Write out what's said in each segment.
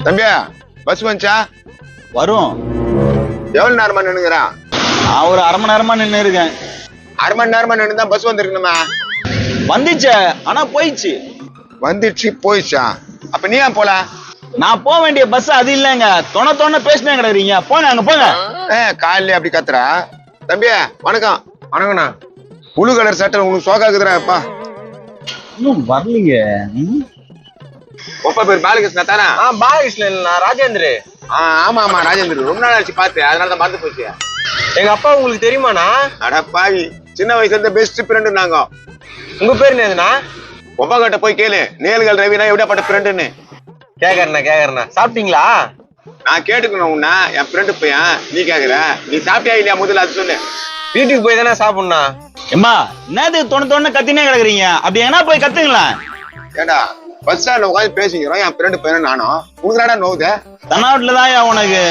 தம்பியா பஸ் வந்துச்சா? வரும். எவ்வளவு நேரமா நின்னுங்கிறான்? நான் ஒரு அரை மணி நேரமா நின்று இருக்கேன். அரை மணி நேரமா நின்று தான் பஸ் வந்திருக்கணுமா? வந்துச்சே, ஆனா போயிடுச்சு. வந்துடுச்சு போயிடுச்சா? அப்ப நீ ஏன் போல? நான் போக வேண்டிய பஸ் அது இல்லங்க. தொண பேசினே கிடக்குறீங்க. போங்க அங்க போங்க. காலையில அப்படி கத்துறா? தம்பியா வணக்கம். வணக்கண்ணா. புழு கலர் சட்டை உங்களுக்கு சோகாக்குதுறாப்பா. இன்னும் வரலீங்க. ஒப்ப பேர் பாலகிருஷ்ணா தானே? பாலகிருஷ்ணன் இல்லண்ணா, ராஜேந்திரு. ஆமா ஆமா ராஜேந்திர. ரொம்ப நாள் ஆச்சு பார்த்து, அதனாலதான் மறந்து போச்சு. எங்க அப்பா உங்களுக்கு தெரியுமாண்ணா? அட பாவி, சின்ன வயசுல இருந்த பெஸ்ட் ஃப்ரெண்டு நாங்க. உங்க பேர் என்னதுண்ணா? ஒப்பா கிட்ட போய் கேளு, நேல்கள் ரவினா எப்படியாப்பட்ட ஃப்ரெண்டுன்னு. கேக்குறேண்ணா. சாப்பிட்டீங்களா? நான் கேட்டுக்கணும் உன்ன, என் ஃப்ரெண்டு பையன். நீ கேக்குற, நீ சாப்பிட்டியா இல்லையா முதல்ல அது சொல்லு. வீட்டுக்கு போய் தானே சாப்பிடணும். எம்மா என்னது தொண்ணு கத்தினே கிடக்குறீங்க? அப்படி என்ன போய் கத்துங்களா? ஏண்டா பஸ் ஸ்டாண்ட்ல உட்காந்து பேசிக்கிறோம், என் ஃப்ரெண்டு பையன் நானும். உனக்குறாடா நோவுத? தன்னாட்டுலதான் உனக்கு.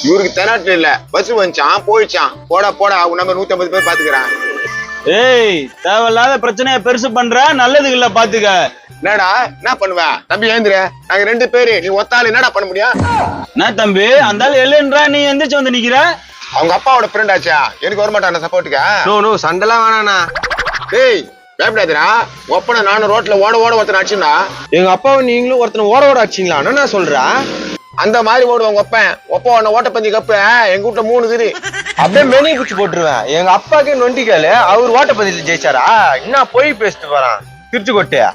இவருக்கு தென்னாட்டுல இல்ல, பஸ் வந்துச்சான் போயிடுச்சான். போடா உன் நம்பர் 150 பேர் பாத்துக்கிறான். ஏய், தேவையில்லாத பிரச்சனைய பெருசு பண்ற, நல்லது இல்ல பாத்துக்க. என்னடா என்ன பண்ணுவ? தம்பி ஏந்திர, நாங்க 2 பேரு, நீ ஒத்தாள் என்னடா பண்ண முடியும்? என்ன தம்பி அந்த எல்லுன்றா, நீ எந்திரிச்சு வந்து நிக்கிற? அவங்க அப்பாவோட ஃப்ரெண்ட் ஆச்சா, எனக்கு வர மாட்டான சப்போர்ட்டுக்கா? நோ சண்டைலாம் வேணாண்ணா. டேய் பயப்படாதடா, ஒப்பனை நானும் ரோட்ல ஓட ஒருத்தன் அடிச்சுனா. எங்க அப்பாவை நீங்களும் ஒருத்தனை ஓட அடிச்சிங்களா? நான் சொல்றா அந்த மாதிரி ஓடுவாங்க ஒப்ப உன்ன ஓட்டப்பந்தி கப்பு எங்க வீட்டுல 3 கிரி. அப்படியே மெனி குச்சி போட்டுருவேன். எங்க அப்பாக்கே நொண்டிக்காலு, அவர் ஓட்டப்பதில ஜெயிச்சாரா? என்ன போய் பேசிட்டு போறான் திருச்சி கொட்டையா?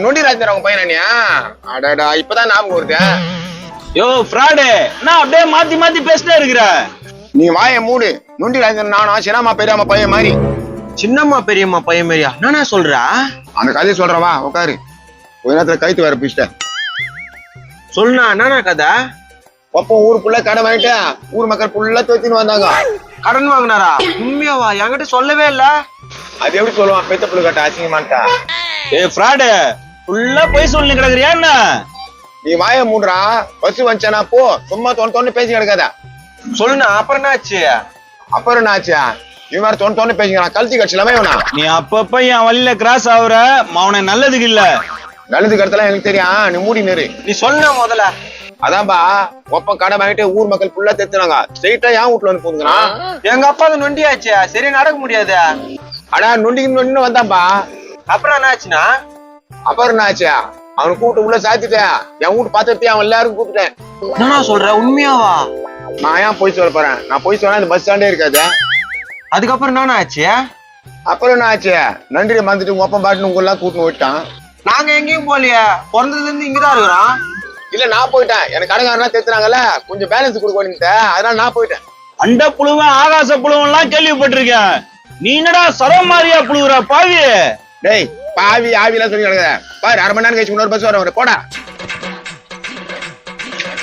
நொண்டி ராஜேந்திர அவங்க பையனா? அடடா இப்பதான் ஞாபகம் வருது. யோ ஃப்ராடு, நான் அப்படியே மாத்தி பேசிட்டே இருக்கிற. நீ வாய மூடு. நொண்டி ராஜேந்திரன் நானும் சின்னம்மா பெரியம்மா பையன் மாதிரி. சின்னம்மா பெரியம்மா பையன் மாதிரியா? நானா சொல்றா? அந்த கதையை சொல்றவா உட்காரு. ஒரு நேரத்துல கைத்து வேற பிடிச்சிட்ட. சொல்லுண்ணா, என்னண்ணா கதை? ஒப்ப ஊர் புள்ள கடன் வாங்கிட்டு ஊர் மக்கள் புள்ள தோத்தின்னு வந்தாங்க. கடன் வாங்கினாரா? உண்மையாவா? என்கிட்ட சொல்லவே இல்ல. அது எப்படி சொல்லுவான்? பெத்த புள்ள கட்ட அசிங்கமாட்டா. ஏய் ஃப்ராடு, ஃபுல்லா போய் சொல்லி கிடக்குறியா என்ன? நீ வாய மூடுறா. பஸ் வந்துச்சானா போ, சும்மா தொண்ணு பேசி கிடக்காத. சொல்லுண்ணா, அப்புறம் என்னாச்சு? அப்புறம் என்ன ஆச்சா? இவன் வேற தொண்ணு பேசிக்கிறான். கழுத்தி கட்சிலாமே இவனா. நீ அப்பப்ப என் வழியில கிராஸ் ஆகுற, அவனை நல்லதுக்கு இல்ல. நல்லது கடத்தலாம் எனக்கு தெரியும், நீ மூடி நிறு. நீ சொன்ன முதல்ல. அதான்பா, ஒப்ப கடை வாங்கிட்டு ஊர் மக்கள் ஃபுல்லா தெத்துனாங்க. ஸ்ட்ரெயிட்டா என் வீட்டுல வந்து போதுங்கிறான். எங்க அப்பா அது நொண்டியாச்சு, சரி நடக்க முடியாது. அடா நொண்டிக்கு வந்தான்பா. அப்புறம் என்ன ஆச்சுன்னா? அப்புறம் என்ன ஆச்சா? அவனை கூப்பிட்டு உள்ள சாத்திட்டேன். என் வீட்டு பாத்திரத்தையும் அவன் எல்லாரும் கூப்பிட்டேன். என்னண்ணா சொல்ற? உண்மையாவா? நான் ஏன் போய் சொல்ல போறேன்? நான் போய் சொன்னா இந்த பஸ் ஸ்டாண்டே இருக்காது. அதுக்கப்புறம் என்னண்ணா ஆச்சு? அப்புறம் என்ன ஆச்சு? நன்றி மறந்துட்டு உங்க அப்பா பாட்டு உங்க எல்லாம் கூட்டின்னு போயிட்டான். நாங்க எங்கேயும் போலியா, பிறந்ததுல இருந்து இங்கதான் இருக்கிறோம். இல்ல நான் போயிட்டேன். எனக்கு கடைக்காரனா தேத்துறாங்கல்ல, கொஞ்சம் பேலன்ஸ் கொடுக்க, அதனால நான் போயிட்டேன். அண்ட புழுவன் ஆகாச புழுவன் எல்லாம் கேள்விப்பட்டிருக்கேன். நீ என்னடா சரம் மாதிரியா புழுவுற பாவி? டேய் பாவி ஆவி எல்லாம் சொல்லி கிடக்குற பாரு. அரை மணி நேரம் கழிச்சு இன்னொரு பஸ் வர போடா.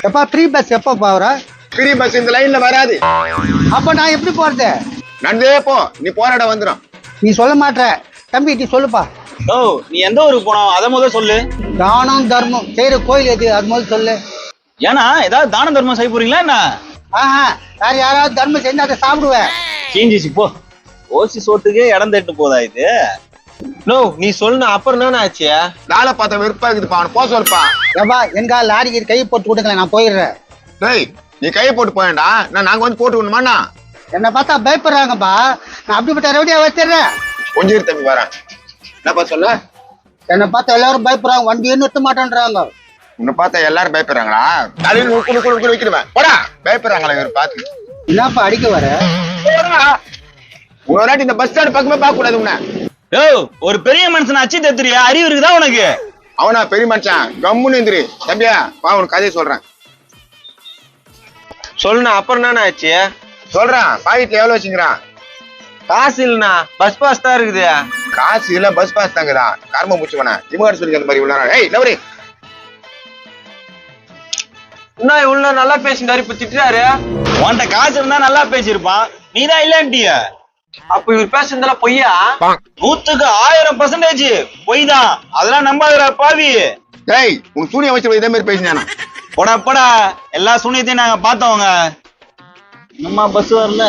எப்பா ஃப்ரீ பஸ் எப்போ போற? ஃப்ரீ பஸ் இந்த லைன்ல வராது. அப்ப நான் எப்படி போறது? நடந்தே போ, நீ போற இடம் வந்துடும். நீ சொல்ல மாட்ட தம்பி, நீ சொல்லுப்பா. ஓ, நீ எந்த ஊருக்கு போனோம் அத முதல்ல சொல்லு. தானம் தர்மம் செய்யற கோயில் எது, அது முதல்ல சொல்லு. ஏன்னா ஏதாவது தான தர்மம் செய்ய போறீங்களா என்ன? வேற யாராவது தர்மம் செஞ்சு அதை சாப்பிடுவேன். கீஞ்சிச்சு போ. ஓசி சோத்துக்கே இடம் தட்டு போதா இது? நோ நீ சொல்லுண்ணா, அப்புறம் என்ன ஆச்சு? நாளை பார்த்தா வெறுப்பா இருக்குதுப்பா, அவனை போக சொல்லுப்பா. ஏப்பா எங்க லாரிக்கு கை போட்டு கொடுக்கல, நான் போயிடுறேன். டேய் நீ கையை போட்டு போயேன்டா, நாங்க வந்து போட்டு விடணுமாண்ணா? என்னை பார்த்தா பயப்படுறாங்கப்பா, நான் அப்படிப்பட்ட ரவுடியா வச்சிடுறேன். கொஞ்சம் இரு தம்பி வரேன். என்னப்பா சொல்ல? என்னை பார்த்தா எல்லாரும் பயப்படுறாங்க, வண்டியே நிறுத்த மாட்டேன்றாங்க. உன்னை பார்த்தா எல்லாரும் பயப்படுறாங்களா? தலையில குடு வைக்கிறவன் போடா. பயப்படுறாங்களா இவர் பார்த்து? என்னப்பா அடிக்க வர? ஒரு நாட்டி இந்த பஸ் ஸ்டாண்ட் பக்கமே பார்க்க கூடாது உன்னை. ஓ, ஒரு பெரிய மனுஷன் அச்சு தத்துறியா? அறிவு இருக்குதா உனக்கு? அவனா பெரிய மனுஷன்? கம்முன்னு எந்திரி தம்பியா. வா உனக்கு கதையை சொல்றேன். சொல்லுண்ணா, அப்புறம் என்ன ஆச்சு? சொல்றான். பாக்கெட்ல எவ்வளவு வச்சுக்கிறான்? காசு இல்லண்ணா, பஸ் பாஸ் தான் இருக்குது. காசு இல்ல, பஸ் பாஸ் தாங்கதான். கர்ம முடிச்சுவன இவங்க சொல்லி அந்த மாதிரி உள்ள. ஏய் நவரி, என்ன இவ்வளவு நல்லா பேசிட்டாரு, இப்ப திட்டுறாரு. உன்கிட்ட காசு இருந்தா நல்லா பேசியிருப்பான், நீதான் இல்லன்ட்டிய. அப்ப இவர் பேசுறதுல பொய்யா? 100க்கு 1000% பொய் தான். அதெல்லாம் நம்பாதடா பாவி. டேய் உன் சூனிய வச்சு இதே மாதிரி பேசினானா? போடா எல்லா சூனியத்தையும் நாங்க பார்த்தவங்க. நம்ம பஸ் வரல.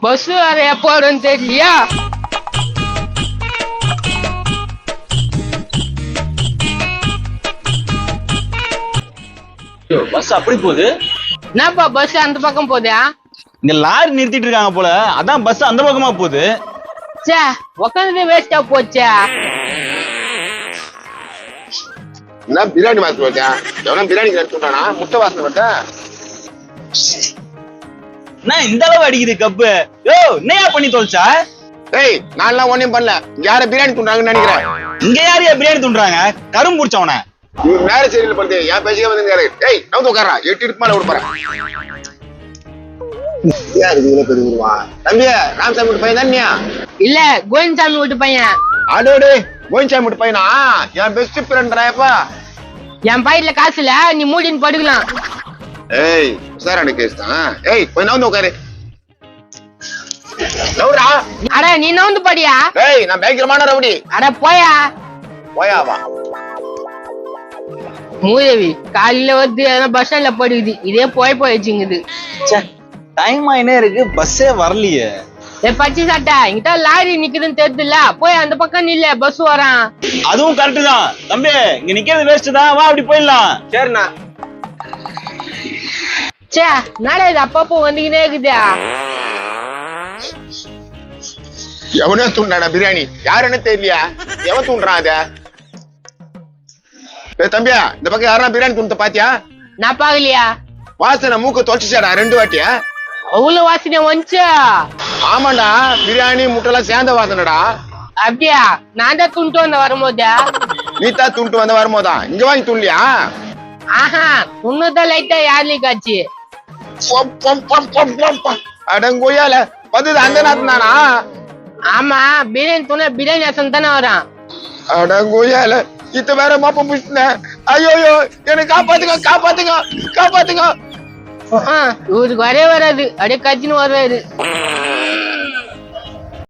பஸ் வர எப்போ வரும்னு தெரியலையா? பஸ் அப்படி போகுது. என்னப்பா பஸ் அந்த பக்கம் போதா? இங்க லாரி நிறுத்திட்டு இருக்காங்க போல, அதான் பஸ் அந்த பக்கமா போகுது. சே உக்காந்து வேஸ்டா போச்சே. என்ன பிரியாணி வாசனை வச்சா? எவனா பிரியாணி எடுத்துட்டானா? முட்டை வாசனை வச்சா? நான் இந்த அளவு அடிக்குது கப்பு. யோ என்னையா பண்ணி தொலைச்சா? டேய் நான்லாம் ஒண்ணும் பண்ணல. இங்க யார பிரியாணி துண்டாங்கன்னு நினைக்கிறேன். இங்க யாரையா பிரியாணி துண்டுறாங்க? கரும் புடிச்சவன. இவன் வேற சரியில்லை படுத்து என் பேசிக்க வந்து டேய் நான் உட்காரா 8 இடுப்பு மேல விடுப்பாரு. யாரு இதுல பெரிய உருவா? தம்பி ராமசாமி வீட்டு பையன் தானியா? இல்ல கோவிந்தசாமி வீட்டு பையன். அடோடே கோவிந்தசாமி வீட்டு பையனா? என் பெஸ்ட் ஃப்ரெண்ட்ராயப்பா. என் பையில காசு இல்ல, நீ மூடின்னு படுக்கலாம். ஏய் விசாரணை கேஸ் தான். ஏய் கொஞ்ச நாள் உட்காரு. நவுரா? அட நீ நவுந்து படியா? ஏய் நான் பயங்கரமான ரவுடி. அட போயா. போயாவா? மூதேவி காலையில வந்து பஸ் ஸ்டாண்ட்ல படுக்குது, இதே போயிடுச்சுங்குது. டைம் ஆயினே இருக்கு, பஸ்ஸே வரலையே. பச்சை சட்டை இங்கிட்ட லாரி நிக்குதுன்னு தெரியுதுல்ல, போய் அந்த பக்கம் நில்ல, பஸ் வரான். அதுவும் கரெக்ட் தான் தம்பி, இங்க நிக்கிறது வேஸ்ட் தான், வா அப்படி போயிடலாம். சரிண்ணா. சே நாடா இது அப்பப்போ வந்துக்கினே இருக்குதா? எவனே தூண்டாடா பிரியாணி? யாருன்னு தெரியலையா? எவன் தூண்டுறான் அத? தம்பியா இந்த பக்கம் யாரா பிரியாணி தூண்ட பாத்தியா? நான் பாக்கலையா? வாசனை மூக்க தொலைச்சிச்சாடா 2 வாட்டியா? அவ்வளவு வாசனை வந்துச்சா? ஆமாண்டா, பிரியாணி முட்டைலாம் சேர்ந்த வாசனைடா. அப்படியா? நான் தான் துண்டு வந்த வரும்போது. நீத்தா துண்டு வந்த வரும்போதா? இங்க வாங்கி துண்ணியா? ஆஹா உன்னதான் லைட்டா யார்லி காட்சி. அடங்கோயால வந்து அந்த நேரத்து தானா? ஆமா பிரியாணி துணை பிரியாணி வாசம் தானே வரான். அடங்கோயால இத்த வேற மாப்பம் பிடிச்ச. ஐயோயோ என்னை காப்பாத்துங்க காப்பாத்துங்க காப்பாத்துங்க. இவருக்கு வரவே வராது, அப்படியே கத்தின்னு வருவாரு.